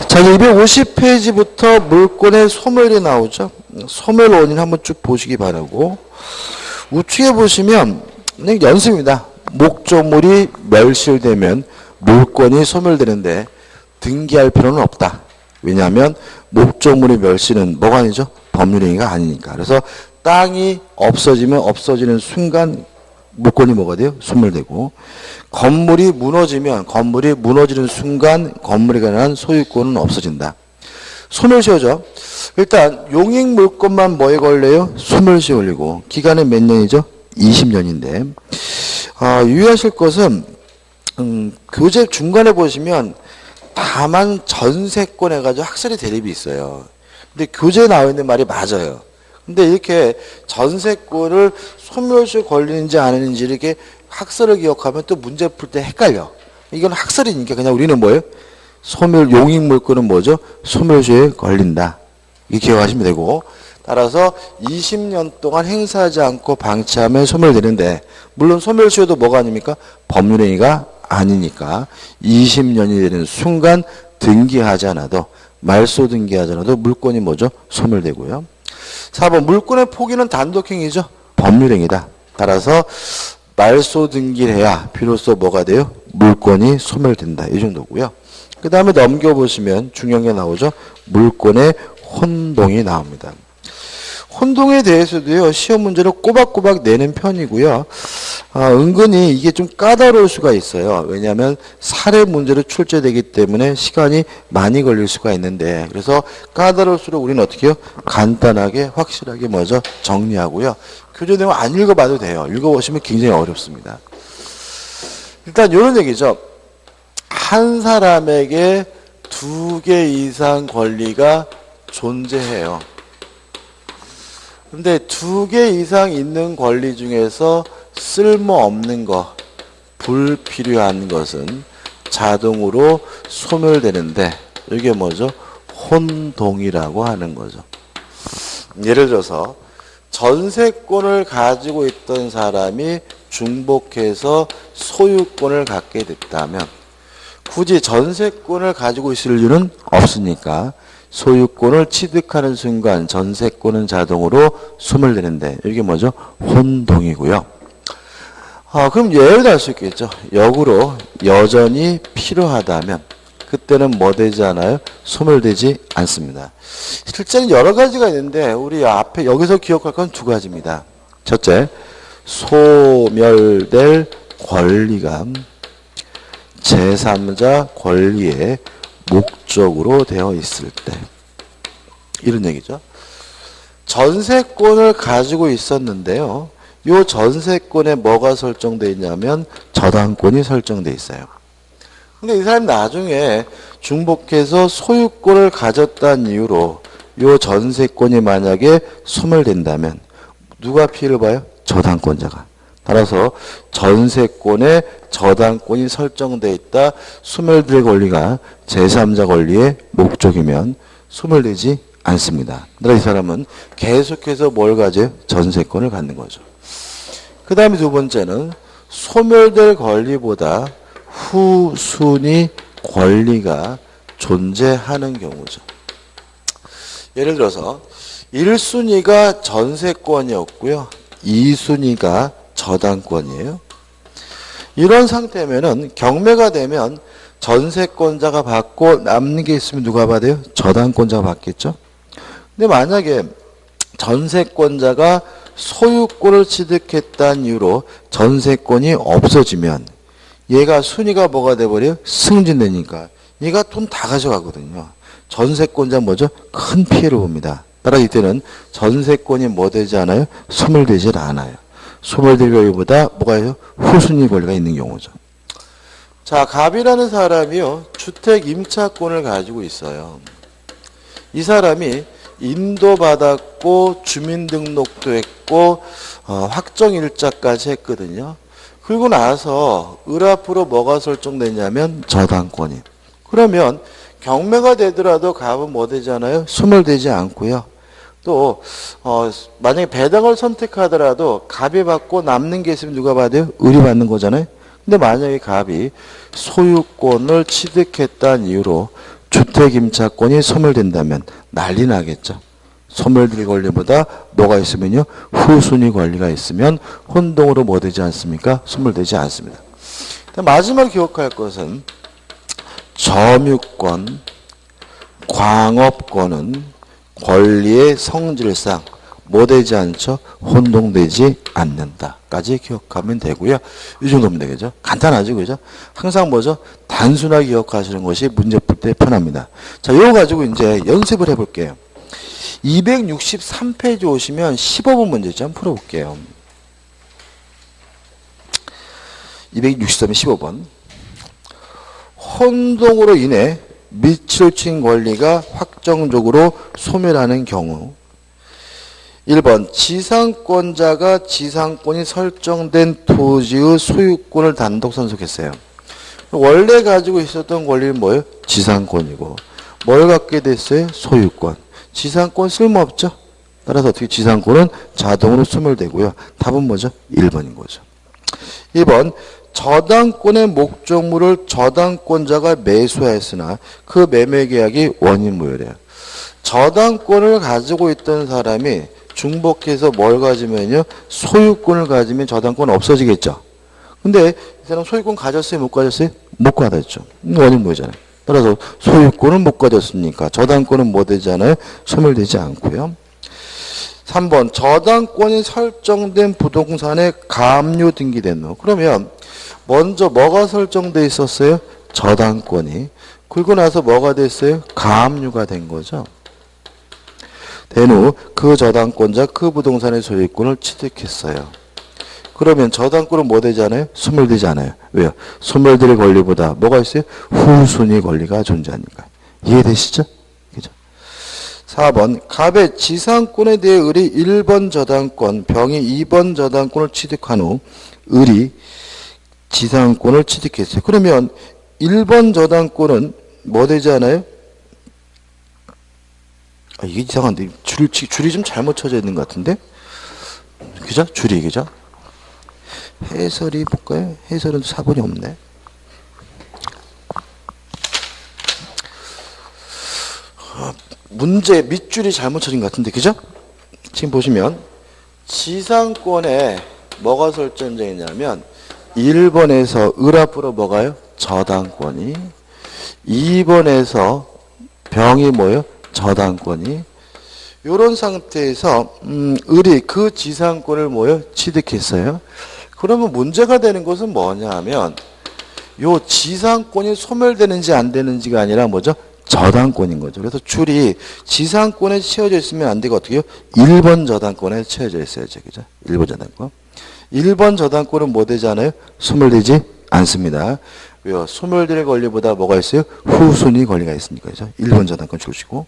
자, 250페이지부터 물권의 소멸이 나오죠. 소멸 원인 한번 쭉 보시기 바라고. 우측에 보시면 그냥 연습입니다. 목적물이 멸실되면 물권이 소멸되는데 등기할 필요는 없다. 왜냐하면 목적물의 멸실은 뭐가 아니죠? 법률행위가 아니니까. 그래서 땅이 없어지면 없어지는 순간 물권이 뭐가 돼요? 소멸되고, 건물이 무너지는 순간 건물에 관한 소유권은 없어진다. 소멸시효죠. 일단 용익 물권만 뭐에 걸려요? 소멸시효 걸리고, 기간은 몇 년이죠? 20년인데 유의하실 것은 교재 중간에 보시면 다만 전세권 해가지고 학설의 대립이 있어요. 근데 교재에 나와 있는 말이 맞아요. 근데 이렇게 전세권을 소멸시효 걸리는지 안 하는지 이렇게 학설을 기억하면 또 문제 풀 때 헷갈려. 이건 학설이니까 그냥 우리는 뭐예요? 용익 물권은 뭐죠? 소멸시효에 걸린다. 이렇게 기억하시면 되고, 따라서 20년 동안 행사하지 않고 방치하면 소멸되는데, 물론 소멸시효도 뭐가 아닙니까? 법률행위가 아니니까 20년이 되는 순간 등기하지 않아도, 말소 등기하지 않아도 물권이 뭐죠? 소멸되고요. 4번 물권의 포기는 단독행위죠. 법률행위다. 따라서 말소 등기를 해야 비로소 뭐가 돼요? 물권이 소멸된다. 이 정도고요. 그 다음에 넘겨보시면 중요한 게 나오죠. 물권의 혼동이 나옵니다. 혼동에 대해서도요, 시험 문제를 꼬박꼬박 내는 편이고요. 은근히 이게 좀 까다로울 수가 있어요. 왜냐하면 사례 문제로 출제되기 때문에 시간이 많이 걸릴 수가 있는데, 그래서 까다로울수록 우리는 어떻게 해요? 간단하게 확실하게 먼저 정리하고요. 교재 내용 안 읽어봐도 돼요. 읽어보시면 굉장히 어렵습니다. 일단 이런 얘기죠. 한 사람에게 2개 이상 권리가 존재해요. 근데 2개 이상 있는 권리 중에서 쓸모없는 것, 불필요한 것은 자동으로 소멸되는데, 이게 뭐죠? 혼동이라고 하는 거죠. 예를 들어서 전세권을 가지고 있던 사람이 중복해서 소유권을 갖게 됐다면 굳이 전세권을 가지고 있을 이유는 없으니까 소유권을 취득하는 순간 전세권은 자동으로 소멸되는데, 이게 뭐죠? 혼동이고요. 그럼 예를 들 수 있겠죠. 역으로 여전히 필요하다면 그때는 뭐 되지 않아요? 소멸되지 않습니다. 실제는 여러 가지가 있는데 우리 앞에 여기서 기억할 건 2가지입니다. 첫째, 소멸될 권리가 제3자 권리의 목적으로 되어 있을 때, 이런 얘기죠. 전세권을 가지고 있었는데요, 이 전세권에 뭐가 설정되어 있냐면 저당권이 설정되어 있어요. 근데 이 사람이 나중에 중복해서 소유권을 가졌다는 이유로 이 전세권이 만약에 소멸된다면 누가 피해를 봐요? 저당권자가. 따라서 전세권에 저당권이 설정되어 있다, 소멸될 권리가 제3자 권리의 목적이면 소멸되지 않습니다. 그러나 이 사람은 계속해서 뭘 가져요? 전세권을 갖는 거죠. 그 다음에 2번째는 소멸될 권리보다 후순위 권리가 존재하는 경우죠. 예를 들어서 1순위가 전세권이었고요, 2순위가 저당권이에요. 이런 상태면은 경매가 되면 전세권자가 받고 남는 게 있으면 누가 받아요? 저당권자가 받겠죠. 근데 만약에 전세권자가 소유권을 취득했다는 이유로 전세권이 없어지면 얘가 순위가 뭐가 돼버려요? 승진되니까 얘가 돈 다 가져가거든요. 전세권자 뭐죠? 큰 피해를 봅니다. 따라 이때는 전세권이 뭐 되지 않아요? 소멸되질 않아요. 소멸될 권리보다 뭐가요? 후순위 권리가 있는 경우죠. 자, 갑이라는 사람이요, 주택 임차권을 가지고 있어요. 이 사람이 인도받았고 주민등록도 했고 확정일자까지 했거든요. 그리고 나서 을 앞으로 뭐가 설정되냐면 저당권이. 그러면 경매가 되더라도 갑은 뭐 되잖아요? 소멸되지 않고요. 또 만약에 배당을 선택하더라도 갑이 받고 남는 게 있으면 누가 받아요? 을이 받는 거잖아요. 근데 만약에 갑이 소유권을 취득했다는 이유로 주택임차권이 소멸된다면 난리 나겠죠. 소멸될 권리보다 뭐가 있으면요? 후순위 권리가 있으면 혼동으로 뭐 되지 않습니까? 소멸되지 않습니다. 마지막 기억할 것은 점유권, 광업권은 권리의 성질상 뭐 되지 않죠? 혼동되지 않는다까지 기억하면 되고요. 이 정도면 되겠죠? 간단하죠, 그죠? 항상 뭐죠? 단순하게 기억하시는 것이 문제 풀 때 편합니다. 자, 이거 가지고 이제 연습을 해볼게요. 263페이지 오시면 15번 문제 좀 풀어볼게요. 263에 15번. 혼동으로 인해 밑을 친 권리가 확정적으로 소멸하는 경우 1번 지상권자가 지상권이 설정된 토지의 소유권을 단독 선속했어요. 원래 가지고 있었던 권리는 뭐예요? 지상권이고 뭘 갖게 됐어요? 소유권. 지상권 쓸모없죠? 따라서 어떻게 지상권은 자동으로 소멸되고요. 답은 뭐죠? 1번인 거죠. 2번 저당권의 목적물을 저당권자가 매수하였으나 그 매매계약이 원인무효래요. 저당권을 가지고 있던 사람이 중복해서 뭘 가지면요? 소유권을 가지면 저당권 없어지겠죠. 근데 이 사람 소유권 가졌어요? 못 가졌어요? 못 가졌죠. 원인무효잖아요. 따라서 소유권은 못 가졌으니까 저당권은 뭐 되잖아요? 소멸되지 않고요. 3번 저당권이 설정된 부동산에 가압류 등기된 후 그러면 먼저 뭐가 설정돼 있었어요? 저당권이. 그리고 나서 뭐가 됐어요? 가압류가 된 거죠. 된 후 그 저당권자 그 부동산의 소유권을 취득했어요. 그러면 저당권은 뭐 되잖아요? 소멸되지 않아요. 왜요? 소멸될 권리보다 뭐가 있어요? 후순위 권리가 존재하니까. 이해되시죠? 그죠? 4번 갑의 지상권에 대해 을이 1번 저당권, 병이 2번 저당권을 취득한 후 을이 지상권을 취득했어요. 그러면 1번 저당권은 뭐 되지 않아요? 이게 이상한데 줄이 좀 잘못 쳐져 있는 것 같은데? 그죠? 줄이 그죠? 해설이 볼까요? 해설은 4번이 없네. 문제 밑줄이 잘못 쳐진 것 같은데 그죠? 지금 보시면 지상권에 뭐가 설정되어 있냐면 1번에서 을 앞으로 뭐가요? 저당권이 2번에서 병이 뭐예요? 저당권이 이런 상태에서 을이 그 지상권을 뭐예요? 취득했어요. 그러면 문제가 되는 것은 뭐냐 하면 요 지상권이 소멸되는지 안 되는지가 아니라 뭐죠? 저당권인 거죠. 그래서 줄이 지상권에 채워져 있으면 안 되고 어떻게 해요? 1번 저당권에 채워져 있어야죠. 그죠? 1번 저당권. 1번 저당권은 뭐 되잖아요? 소멸되지 않습니다. 왜요? 소멸될 권리보다 뭐가 있어요? 후순위 권리가 있으니까. 그죠? 1번 저당권 주시고.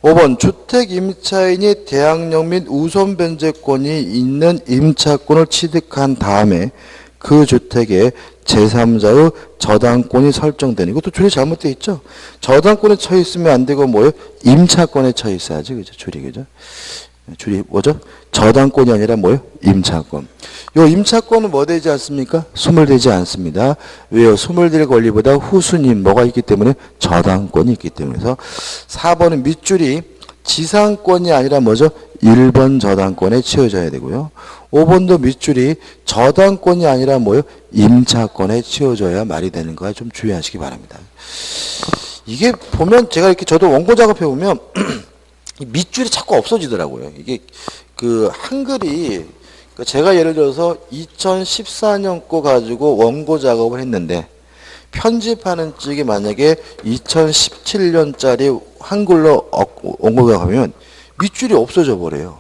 5번 주택 임차인이 대항력 및 우선 변제권이 있는 임차권을 취득한 다음에 그 주택에 제3자의 저당권이 설정되는 이것도 줄이 잘못되어 있죠. 저당권에 처해 있으면 안 되고 뭐예요? 임차권에 처해 있어야지. 그죠? 줄이 그죠? 줄이 뭐죠? 저당권이 아니라 뭐예요? 임차권. 요 임차권은 뭐 되지 않습니까? 소멸되지 않습니다. 왜요? 소멸될 권리보다 후순위 뭐가 있기 때문에 저당권이 있기 때문에. 그래서 4번은 밑줄이 지상권이 아니라 뭐죠? 1번 저당권에 채워져야 되고요. 5번도 밑줄이 저당권이 아니라 뭐예요? 임차권에 채워져야 말이 되는 거 좀 주의하시기 바랍니다. 이게 보면 제가 이렇게 저도 원고 작업해 보면 밑줄이 자꾸 없어지더라고요. 이게 그 한글이 제가 예를 들어서 2014년 거 가지고 원고 작업을 했는데 편집하는 쪽이 만약에 2017년짜리 한글로 원고가 가면 밑줄이 없어져 버려요.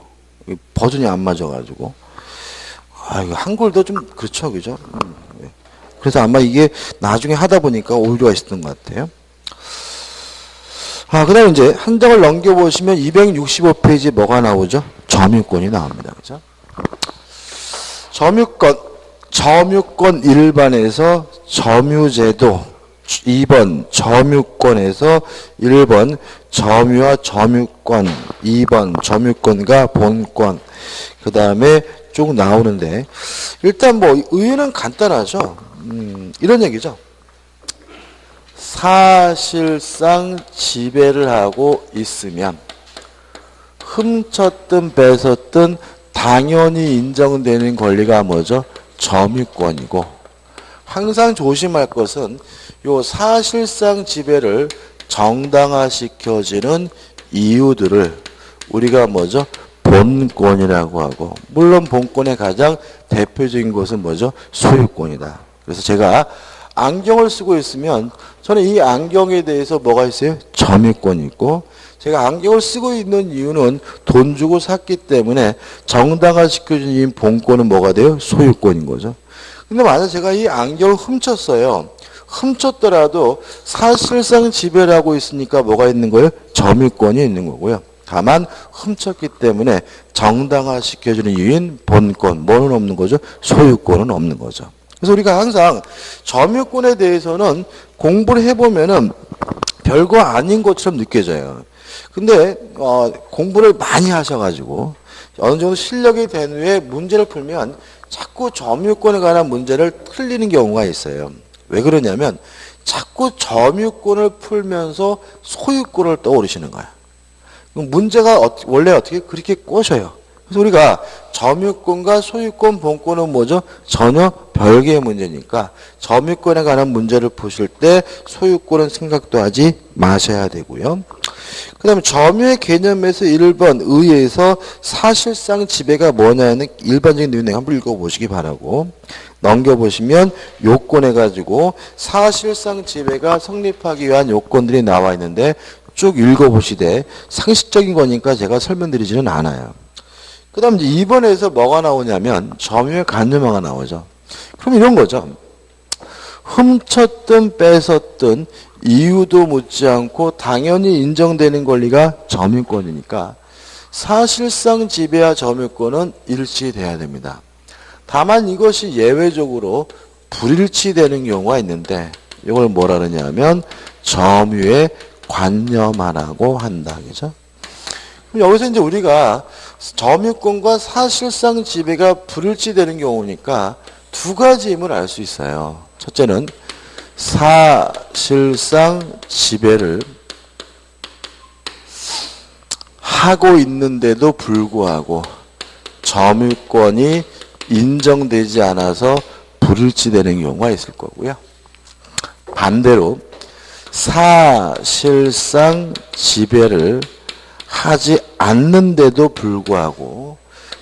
버전이 안 맞아가지고. 이거 한글도 좀 그렇죠, 그죠? 그래서 아마 이게 나중에 하다 보니까 오류가 있었던 것 같아요. 그 다음에 이제 한 장을 넘겨보시면 265페이지에 뭐가 나오죠? 점유권이 나옵니다. 그죠? 점유권 일반에서 점유제도 2번 점유권에서 1번 점유와 점유권 2번 점유권과 본권 그 다음에 쭉 나오는데 일단 뭐 의의는 간단하죠. 이런 얘기죠. 사실상 지배를 하고 있으면 훔쳤든 뺏었든 당연히 인정되는 권리가 뭐죠? 점유권이고, 항상 조심할 것은 요 사실상 지배를 정당화시켜지는 이유들을 우리가 뭐죠? 본권이라고 하고, 물론 본권의 가장 대표적인 것은 뭐죠? 소유권이다. 그래서 제가 안경을 쓰고 있으면 저는 이 안경에 대해서 뭐가 있어요? 점유권이 있고, 제가 안경을 쓰고 있는 이유는 돈 주고 샀기 때문에 정당화시켜준 이 본권은 뭐가 돼요? 소유권인 거죠. 근데 만약 제가 이 안경을 훔쳤어요. 훔쳤더라도 사실상 지배를 하고 있으니까 뭐가 있는 거예요? 점유권이 있는 거고요. 다만 훔쳤기 때문에 정당화시켜주는 이유인 본권, 뭐는 없는 거죠? 소유권은 없는 거죠. 그래서 우리가 항상 점유권에 대해서는 공부를 해보면은 별거 아닌 것처럼 느껴져요. 근데 공부를 많이 하셔가지고 어느 정도 실력이 된 후에 문제를 풀면 자꾸 점유권에 관한 문제를 틀리는 경우가 있어요. 왜 그러냐면 자꾸 점유권을 풀면서 소유권을 떠오르시는 거야. 문제가 원래 어떻게 그렇게 꼬셔요. 그래서 우리가 점유권과 소유권, 본권은 뭐죠? 전혀 별개의 문제니까 점유권에 관한 문제를 푸실 때 소유권은 생각도 하지 마셔야 되고요. 그 다음에 점유의 개념에서 1번 의에서 사실상 지배가 뭐냐는 일반적인 내용 한번 읽어보시기 바라고, 넘겨보시면 요건 해가지고 사실상 지배가 성립하기 위한 요건들이 나와 있는데 쭉 읽어보시되 상식적인 거니까 제가 설명드리지는 않아요. 그 다음 이제 2번에서 뭐가 나오냐면 점유의 관념화가 나오죠. 그럼 이런 거죠. 훔쳤든 뺏었든 이유도 묻지 않고 당연히 인정되는 권리가 점유권이니까 사실상 지배와 점유권은 일치돼야 됩니다. 다만 이것이 예외적으로 불일치되는 경우가 있는데 이걸 뭐라 그러냐면 점유의 관념화라고 한다. 그죠? 그럼 여기서 이제 우리가 점유권과 사실상 지배가 불일치되는 경우니까 두 가지 힘을 알 수 있어요. 첫째는 사실상 지배를 하고 있는데도 불구하고 점유권이 인정되지 않아서 불일치되는 경우가 있을 거고요. 반대로 사실상 지배를 하지 않는데도 불구하고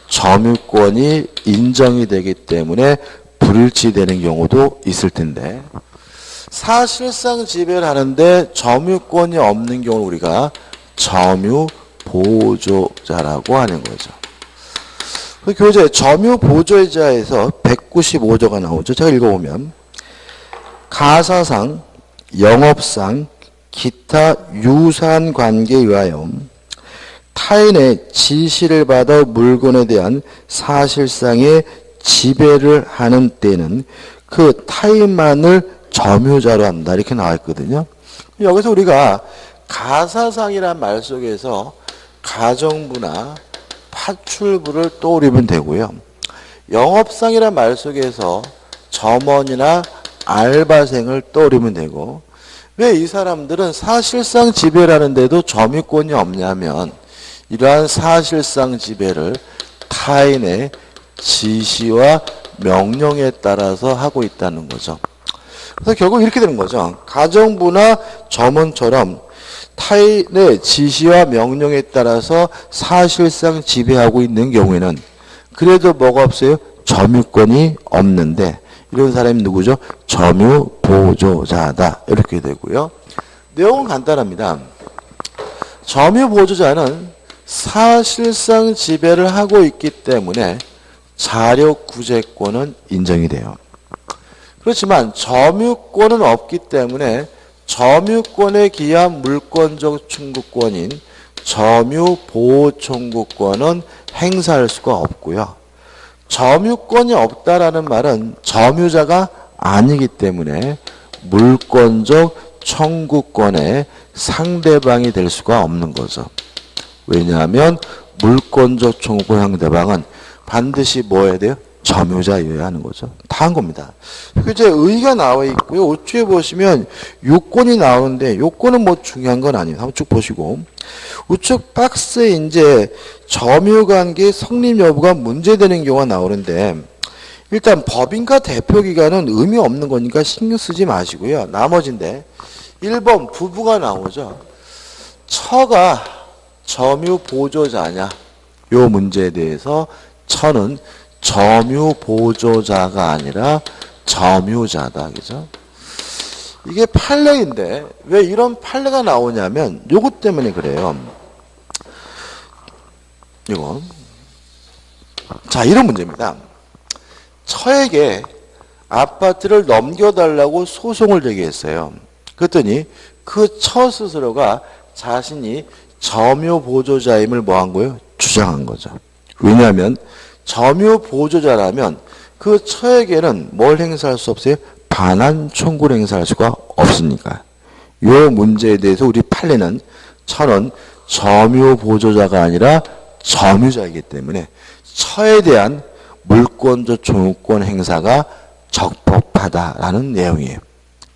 점유권이 인정이 되기 때문에 불일치되는 경우도 있을 텐데, 사실상 지배를 하는데 점유권이 없는 경우를 우리가 점유보조자라고 하는 거죠. 그 교재 점유보조자에서 195조가 나오죠. 제가 읽어보면 가사상, 영업상, 기타 유사한 관계에 의하여 타인의 지시를 받아 물건에 대한 사실상의 지배를 하는 때는 그 타인만을 점유자로 한다. 이렇게 나와 있거든요. 여기서 우리가 가사상이란 말 속에서 가정부나 파출부를 떠올리면 되고요. 영업상이란 말 속에서 점원이나 알바생을 떠올리면 되고, 왜 이 사람들은 사실상 지배를 하는데도 점유권이 없냐면 이러한 사실상 지배를 타인의 지시와 명령에 따라서 하고 있다는 거죠. 그래서 결국 이렇게 되는 거죠. 가정부나 점원처럼 타인의 지시와 명령에 따라서 사실상 지배하고 있는 경우에는 그래도 뭐가 없어요? 점유권이 없는데, 이런 사람이 누구죠? 점유보조자다. 이렇게 되고요. 내용은 간단합니다. 점유보조자는 사실상 지배를 하고 있기 때문에 자력구제권은 인정이 돼요. 그렇지만 점유권은 없기 때문에 점유권에 기한 물권적 청구권인 점유보호 청구권은 행사할 수가 없고요. 점유권이 없다라는 말은 점유자가 아니기 때문에 물권적 청구권의 상대방이 될 수가 없는 거죠. 왜냐하면 물권적 청구권 상대방은 반드시 뭐 해야 돼요? 점유자여야 하는 거죠. 다 한 겁니다. 이제 의가 나와 있고요. 우측에 보시면 요건이 나오는데 요건은 뭐 중요한 건 아니에요. 한번 쭉 보시고 우측 박스에 이제 점유관계 성립 여부가 문제되는 경우가 나오는데 일단 법인과 대표기관은 의미 없는 거니까 신경 쓰지 마시고요. 나머지인데 1번 부부가 나오죠. 처가 점유 보조자냐 요 문제에 대해서 처는 점유 보조자가 아니라 점유자다. 그죠? 이게 판례인데 왜 이런 판례가 나오냐면 요것 때문에 그래요. 이거. 자, 이런 문제입니다. 처에게 아파트를 넘겨달라고 소송을 제기했어요. 그랬더니 그 처 스스로가 자신이 점유 보조자임을 뭐 한 거예요? 주장한 거죠. 왜냐하면 점유 보조자라면 그 처에게는 뭘 행사할 수 없어요? 반환 청구를 행사할 수가 없으니까. 이 문제에 대해서 우리 판례는 처는 점유 보조자가 아니라 점유자이기 때문에 처에 대한 물권적 종유권 행사가 적법하다라는 내용이에요.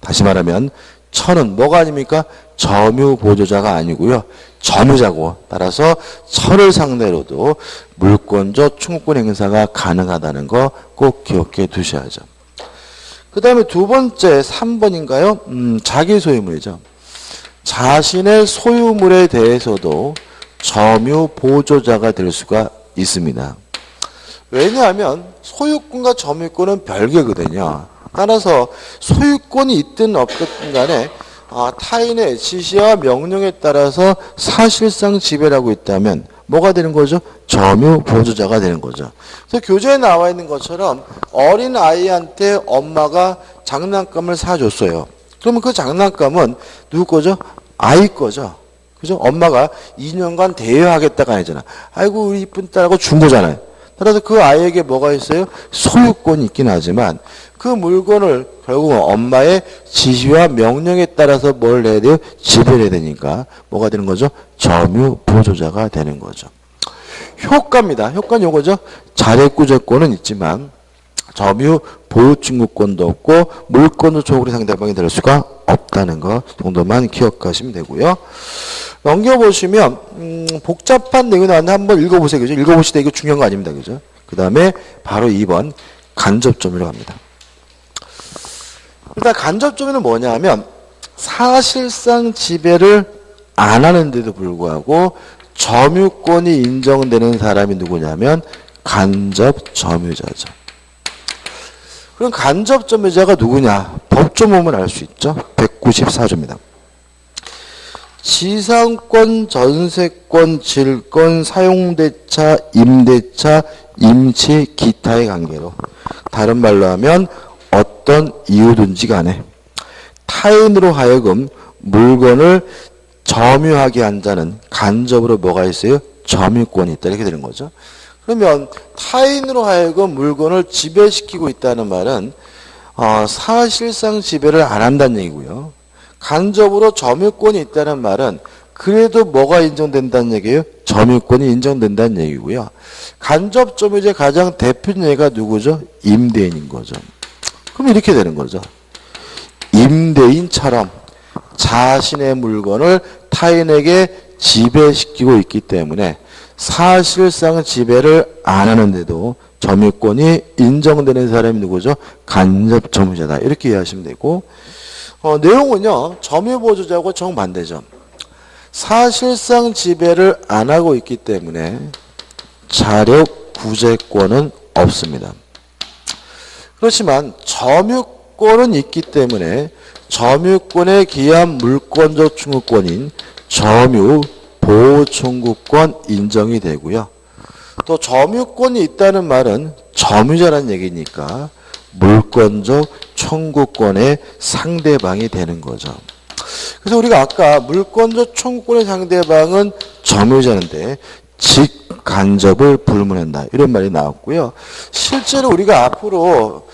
다시 말하면 처는 뭐가 아닙니까? 점유 보조자가 아니고요. 점유자고 따라서 처를 상대로도 물권적 청구권 행사가 가능하다는 거 꼭 기억해 두셔야죠. 그 다음에 두 번째 3번인가요? 자기 소유물이죠. 자신의 소유물에 대해서도 점유 보조자가 될 수가 있습니다. 왜냐하면 소유권과 점유권은 별개거든요. 따라서 소유권이 있든 없든 간에 타인의 지시와 명령에 따라서 사실상 지배를 하고 있다면 뭐가 되는 거죠? 점유 보조자가 되는 거죠. 그래서 교재에 나와 있는 것처럼 어린 아이한테 엄마가 장난감을 사줬어요. 그러면 그 장난감은 누구 거죠? 아이 거죠. 그죠? 엄마가 2년간 대여하겠다가 아니잖아. 아이고 우리 이쁜 딸하고 준 거잖아요. 따라서 그 아이에게 뭐가 있어요? 소유권이 있긴 하지만 그 물건을 결국은 엄마의 지시와 명령에 따라서 뭘 해야 돼요? 지배를 해야 되니까 뭐가 되는 거죠? 점유 보조자가 되는 거죠. 효과입니다. 효과는 요거죠. 자력구제권은 있지만 점유 보유증구권도 없고 물권도 조구리 상대방이 될 수가 없다는 거 정도만 기억하시면 되고요. 넘겨보시면 복잡한 내용이 나왔는데 한번 읽어보세요. 그죠? 읽어보시다 이거 중요한 거 아닙니다. 그죠? 그 다음에 바로 2번 간접점유로 갑니다. 일단 간접점유는 뭐냐 하면 사실상 지배를 안 하는데도 불구하고 점유권이 인정되는 사람이 누구냐면 간접점유자죠. 그럼 간접점유자가 누구냐? 법조 보면 알 수 있죠. 194조입니다. 지상권, 전세권, 질권, 사용대차, 임대차, 임치, 기타의 관계로 다른 말로 하면 어떤 이유든지 간에 타인으로 하여금 물건을 점유하게 한 자는 간접으로 뭐가 있어요? 점유권이 있다. 이렇게 되는 거죠. 그러면 타인으로 하여금 물건을 지배시키고 있다는 말은 사실상 지배를 안 한다는 얘기고요. 간접으로 점유권이 있다는 말은 그래도 뭐가 인정된다는 얘기예요? 점유권이 인정된다는 얘기고요. 간접 점유자의 가장 대표적인 예가 누구죠? 임대인인 거죠. 그럼 이렇게 되는 거죠. 임대인처럼 자신의 물건을 타인에게 지배시키고 있기 때문에 사실상 지배를 안 하는데도 점유권이 인정되는 사람이 누구죠? 간접 점유자다. 이렇게 이해하시면 되고 내용은요. 점유보조자하고 정반대죠. 사실상 지배를 안 하고 있기 때문에 자력구제권은 없습니다. 그렇지만 점유권은 있기 때문에 점유권에 기한 물권적 충구권인 점유 보호청구권 인정이 되고요. 또 점유권이 있다는 말은 점유자라는 얘기니까 물권적 청구권의 상대방이 되는 거죠. 그래서 우리가 아까 물권적 청구권의 상대방은 점유자인데 직간접을 불문한다. 이런 말이 나왔고요. 실제로 우리가 앞으로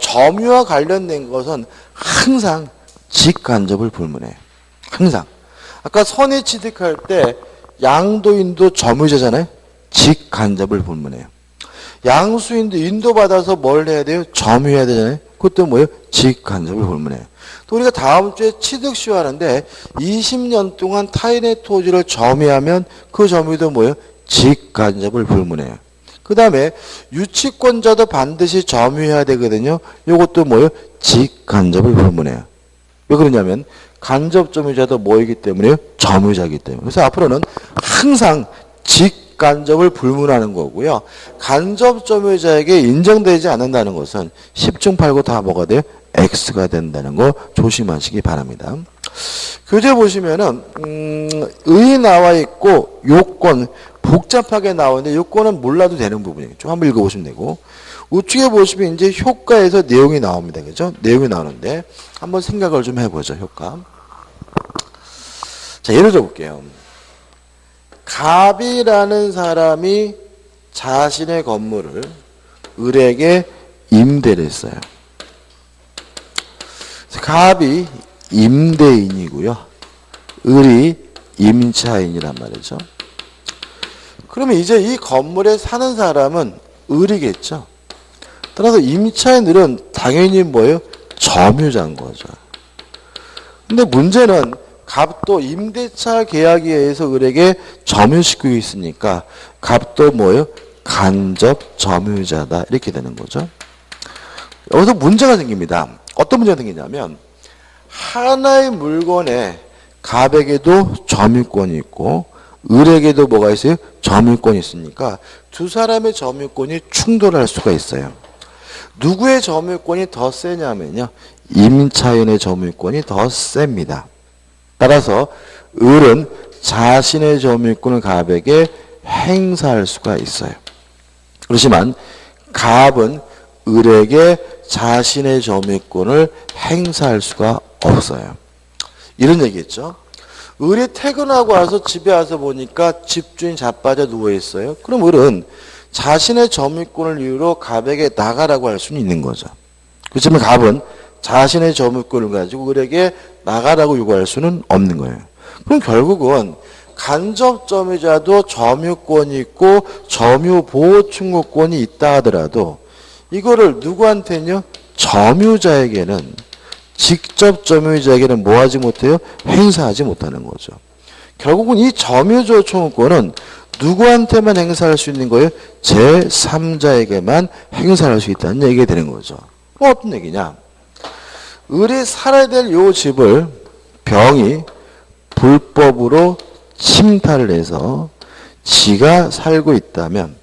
점유와 관련된 것은 항상 직간접을 불문해요. 항상. 아까 선의 취득할 때 양도인도 점유자잖아요. 직간접을 불문해요. 양수인도 인도받아서 뭘 해야 돼요? 점유해야 되잖아요. 그것도 뭐예요? 직간접을 불문해요. 또 우리가 다음 주에 취득시효 하는데 20년 동안 타인의 토지를 점유하면 그 점유도 뭐예요? 직간접을 불문해요. 그 다음에 유치권자도 반드시 점유해야 되거든요. 이것도 뭐예요? 직간접을 불문해요. 왜 그러냐면 간접 점유자도 뭐이기 때문에요? 점유자이기 때문에. 그래서 앞으로는 항상 직간접을 불문하는 거고요. 간접 점유자에게 인정되지 않는다는 것은 10중 8구 다 뭐가 돼요? X가 된다는 거 조심하시기 바랍니다. 교재 보시면은 의 나와 있고 요건 복잡하게 나오는데 요건은 몰라도 되는 부분이죠. 한번 읽어보시면 되고 우측에 보시면 이제 효과에서 내용이 나옵니다. 그죠? 내용이 나오는데 한번 생각을 좀 해보죠. 효과. 자, 예를 들어볼게요. 갑이라는 사람이 자신의 건물을 을에게 임대를 했어요. 갑이 임대인이고요. 을이 임차인이란 말이죠. 그러면 이제 이 건물에 사는 사람은 을이겠죠. 따라서 임차인 을은 당연히 뭐예요? 점유자인 거죠. 근데 문제는 갑도 임대차 계약에 의해서 을에게 점유시키고 있으니까 갑도 뭐예요? 간접 점유자다. 이렇게 되는 거죠. 여기서 문제가 생깁니다. 어떤 문제가 생기냐면 하나의 물건에 갑에게도 점유권이 있고 을에게도 뭐가 있어요? 점유권이 있으니까 두 사람의 점유권이 충돌할 수가 있어요. 누구의 점유권이 더 세냐면요. 임차인의 점유권이 더 셉니다. 따라서 을은 자신의 점유권을 갑에게 행사할 수가 있어요. 그렇지만 갑은 을에게 자신의 점유권을 행사할 수가 없어요. 이런 얘기겠죠. 을이 퇴근하고 와서 집에 와서 보니까 집주인 자빠져 누워있어요. 그럼 을은 자신의 점유권을 이유로 갑에게 나가라고 할 수는 있는 거죠. 그렇지만 갑은 자신의 점유권을 가지고 을에게 나가라고 요구할 수는 없는 거예요. 그럼 결국은 간접 점유자도 점유권이 있고 점유보호충고권이 있다 하더라도 이거를 누구한테는요? 점유자에게는 직접 점유자에게는 뭐 하지 못해요? 행사하지 못하는 거죠. 결국은 이 점유조청권은 누구한테만 행사할 수 있는 거예요? 제3자에게만 행사할 수 있다는 얘기가 되는 거죠. 어떤 얘기냐? 을이 살아야 될 요 집을 병이 불법으로 침탈을 해서 지가 살고 있다면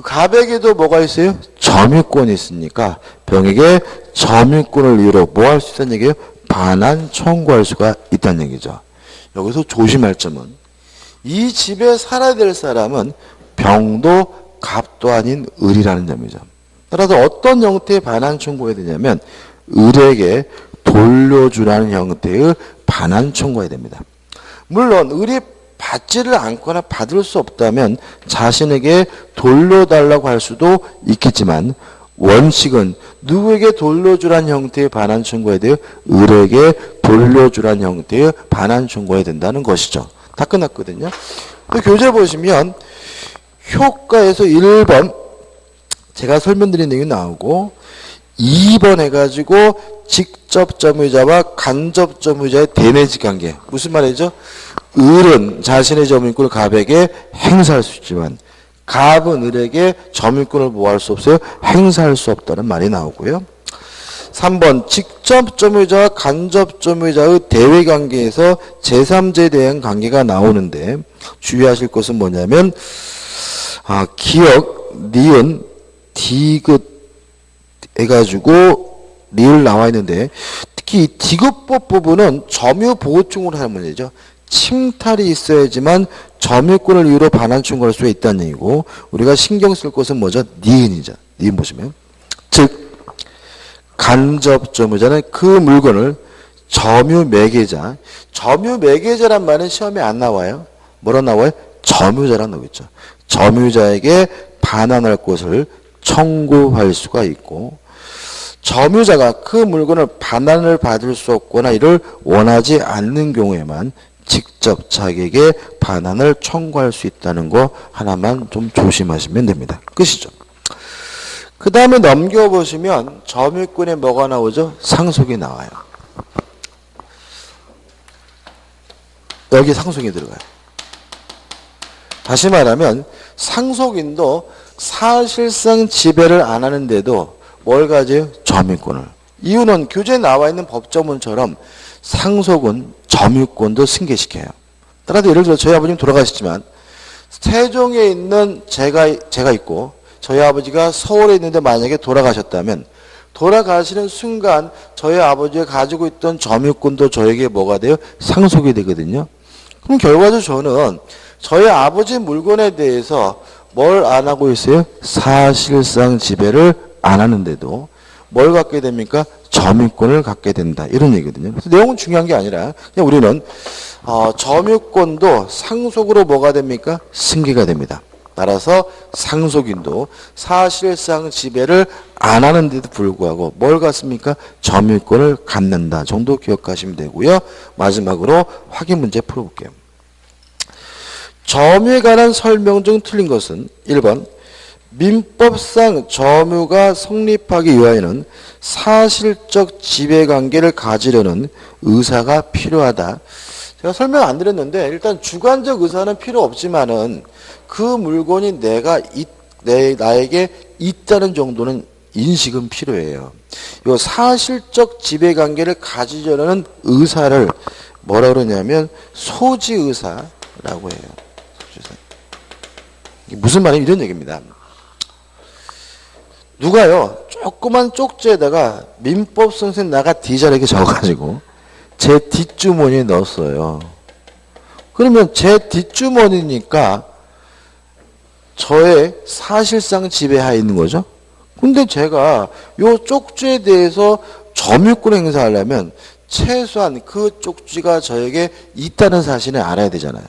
갑에게도 뭐가 있어요? 점유권이 있으니까 병에게 점유권을 이유로 뭐 할 수 있다는 얘기예요? 반환 청구할 수가 있다는 얘기죠. 여기서 조심할 점은 이 집에 살아야 될 사람은 병도 갑도 아닌 을이라는 점이죠. 따라서 어떤 형태의 반환 청구해야 되냐면 을에게 돌려주라는 형태의 반환 청구해야 됩니다. 물론 을이 받지를 않거나 받을 수 없다면 자신에게 돌려달라고 할 수도 있겠지만 원칙은 누구에게 돌려주란 형태의 반환 청구해야 돼요? 을에게 돌려주란 형태의 반환 청구해야 된다는 것이죠. 다 끝났거든요. 교재 보시면 효과에서 1번 제가 설명드린 내용이 나오고 2번 해가지고 직접 점유자와 간접 점유자의 대내직 관계. 무슨 말이죠? 을은 자신의 점유권을 갑에게 행사할 수 있지만 갑은 을에게 점유권을 뭐 할 수 없어요? 행사할 수 없다는 말이 나오고요. 3번 직접 점유자와 간접 점유자의 대외 관계에서 제3자에 대한 관계가 나오는데 주의하실 것은 뭐냐면 기역, 니은, 디귿 해가지고 리을 나와 있는데 특히 이 디귿법 부분은 점유보호충으로 하는 문제죠. 침탈이 있어야지만 점유권을 이유로 반환 청구할 수 있다는 얘기고 우리가 신경 쓸 것은 뭐죠? 니은이죠. 니은 보시면 즉 간접 점유자는 그 물건을 점유 매개자 점유 매개자란 말은 시험에 안 나와요. 뭐라 나와요? 점유자란 나오겠죠. 점유자에게 반환할 것을 청구할 수가 있고 점유자가 그 물건을 반환을 받을 수 없거나 이를 원하지 않는 경우에만 직접 자기에게 반환을 청구할 수 있다는 거 하나만 좀 조심하시면 됩니다. 끝이죠. 그 다음에 넘겨보시면 점유권에 뭐가 나오죠? 상속이 나와요. 여기 상속이 들어가요. 다시 말하면 상속인도 사실상 지배를 안 하는데도 뭘 가져요? 점유권을. 이유는 교재에 나와 있는 법조문처럼 상속은 점유권도 승계시켜요. 따라서 예를 들어 저희 아버님 돌아가셨지만 세종에 있는 제가 있고 저희 아버지가 서울에 있는데 만약에 돌아가셨다면 돌아가시는 순간 저희 아버지가 가지고 있던 점유권도 저에게 뭐가 돼요? 상속이 되거든요. 그럼 결과적으로 저는 저희 아버지 물건에 대해서 뭘 안 하고 있어요? 사실상 지배를 안 하는데도 뭘 갖게 됩니까? 점유권을 갖게 된다. 이런 얘기거든요. 그래서 내용은 중요한 게 아니라 그냥 우리는 점유권도 상속으로 뭐가 됩니까? 승계가 됩니다. 따라서 상속인도 사실상 지배를 안 하는데도 불구하고 뭘 갖습니까? 점유권을 갖는다 정도 기억하시면 되고요. 마지막으로 확인 문제 풀어볼게요. 점유에 관한 설명 중 틀린 것은 1번 민법상 점유가 성립하기 위하여는 사실적 지배관계를 가지려는 의사가 필요하다. 제가 설명 안 드렸는데 일단 주관적 의사는 필요 없지만은 그 물건이 나에게 있다는 정도는 인식은 필요해요. 이 사실적 지배관계를 가지려는 의사를 뭐라 그러냐면 소지의사라고 해요. 무슨 말이냐 이런 얘기입니다. 누가요 조그만 쪽지에다가 민법 선생님 나가 디자르게 적어가지고 제 뒷주머니에 넣었어요. 그러면 제 뒷주머니니까 저의 사실상 지배하에 있는 거죠. 근데 제가 요 쪽지에 대해서 점유권 행사하려면 최소한 그 쪽지가 저에게 있다는 사실을 알아야 되잖아요.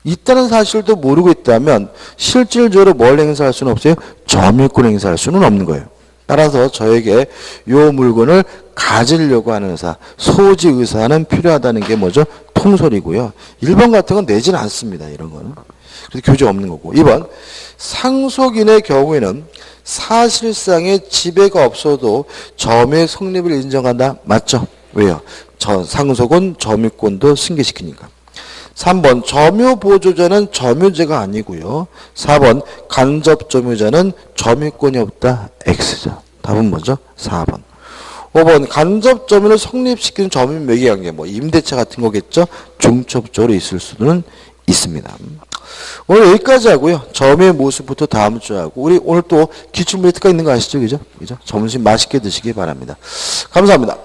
있다는 사실도 모르고 있다면 실질적으로 뭘 행사할 수는 없어요? 점유권 행사할 수는 없는 거예요. 따라서 저에게 요 물건을 가지려고 하는 의사, 소지 의사는 필요하다는 게 뭐죠? 통설이고요. 1번 같은 건 내지는 않습니다. 이런 거는. 그래서 교재 없는 거고. 2번 상속인의 경우에는 사실상의 지배가 없어도 점유의 성립을 인정한다. 맞죠? 왜요? 상속은 점유권도 승계시키니까. 3번 점유보조자는 점유제가 아니고요. 4번 간접점유자는 점유권이 없다. X죠. 답은 뭐죠? 4번. 5번 간접점유를 성립시키는 점유 매개관계 뭐 임대차 같은 거겠죠. 중첩적으로 있을 수는 있습니다. 오늘 여기까지 하고요. 점유의 모습부터 다음 주에 하고 우리 오늘 또 기출문제가 있는 거 아시죠? 그죠? 점심 맛있게 드시기 바랍니다. 감사합니다.